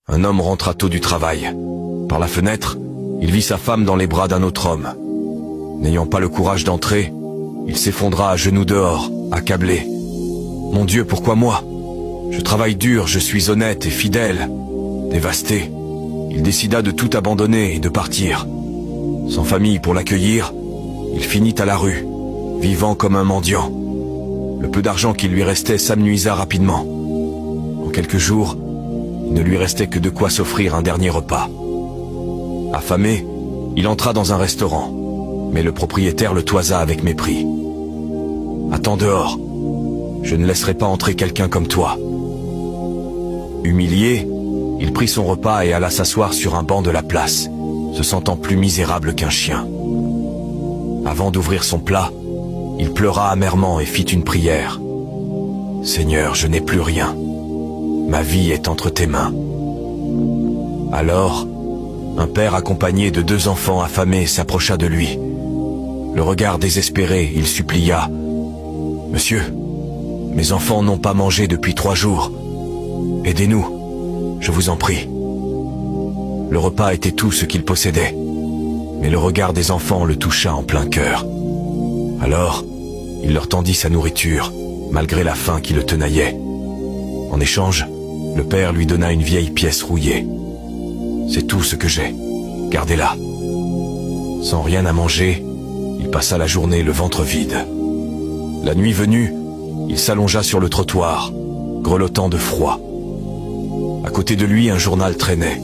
Un homme rentra tôt du travail. Par la fenêtre, il vit sa femme dans les bras d'un autre homme. N'ayant pas le courage d'entrer, il s'effondra à genoux dehors, accablé. « Mon Dieu, pourquoi moi? Je travaille dur, je suis honnête et fidèle. » Dévasté, il décida de tout abandonner et de partir. Sans famille pour l'accueillir, il finit à la rue, vivant comme un mendiant. Le peu d'argent qui lui restait s'amenuisa rapidement. En quelques jours, il ne lui restait que de quoi s'offrir un dernier repas. Affamé, il entra dans un restaurant, mais le propriétaire le toisa avec mépris. « Attends dehors, je ne laisserai pas entrer quelqu'un comme toi. » Humilié, il prit son repas et alla s'asseoir sur un banc de la place, se sentant plus misérable qu'un chien. Avant d'ouvrir son plat, il pleura amèrement et fit une prière. « Seigneur, je n'ai plus rien. Ma vie est entre tes mains. » Alors, un père accompagné de 2 enfants affamés s'approcha de lui. Le regard désespéré, il supplia. « Monsieur, mes enfants n'ont pas mangé depuis 3 jours. Aidez-nous, je vous en prie. » Le repas était tout ce qu'il possédait, mais le regard des enfants le toucha en plein cœur. Alors, il leur tendit sa nourriture, malgré la faim qui le tenaillait. En échange, le père lui donna une vieille pièce rouillée. « C'est tout ce que j'ai, gardez-la. » Sans rien à manger, il passa la journée le ventre vide. La nuit venue, il s'allongea sur le trottoir, grelottant de froid. À côté de lui, un journal traînait.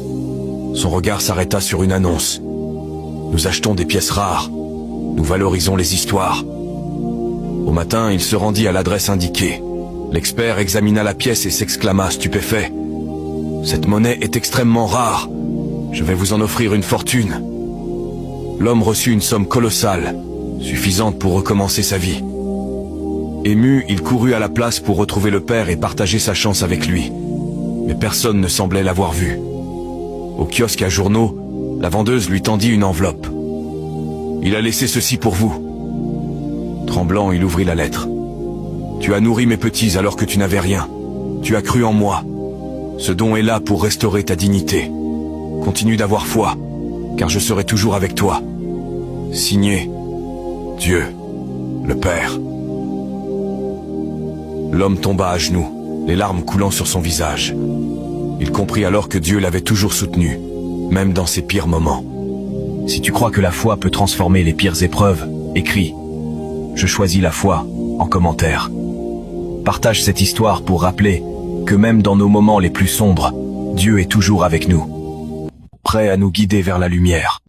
Son regard s'arrêta sur une annonce. « Nous achetons des pièces rares. Nous valorisons les histoires. » Au matin, il se rendit à l'adresse indiquée. L'expert examina la pièce et s'exclama stupéfait. « Cette monnaie est extrêmement rare. Je vais vous en offrir une fortune. » L'homme reçut une somme colossale, suffisante pour recommencer sa vie. Ému, il courut à la place pour retrouver le père et partager sa chance avec lui. Mais personne ne semblait l'avoir vu. Au kiosque à journaux, la vendeuse lui tendit une enveloppe. « Il a laissé ceci pour vous. » Tremblant, il ouvrit la lettre. « Tu as nourri mes petits alors que tu n'avais rien. Tu as cru en moi. Ce don est là pour restaurer ta dignité. Continue d'avoir foi, car je serai toujours avec toi. Signé, Dieu, le Père. » L'homme tomba à genoux, les larmes coulant sur son visage. Il comprit alors que Dieu l'avait toujours soutenu, même dans ses pires moments. Si tu crois que la foi peut transformer les pires épreuves, écris « Je choisis la foi » en commentaire. Partage cette histoire pour rappeler que même dans nos moments les plus sombres, Dieu est toujours avec nous, prêt à nous guider vers la lumière.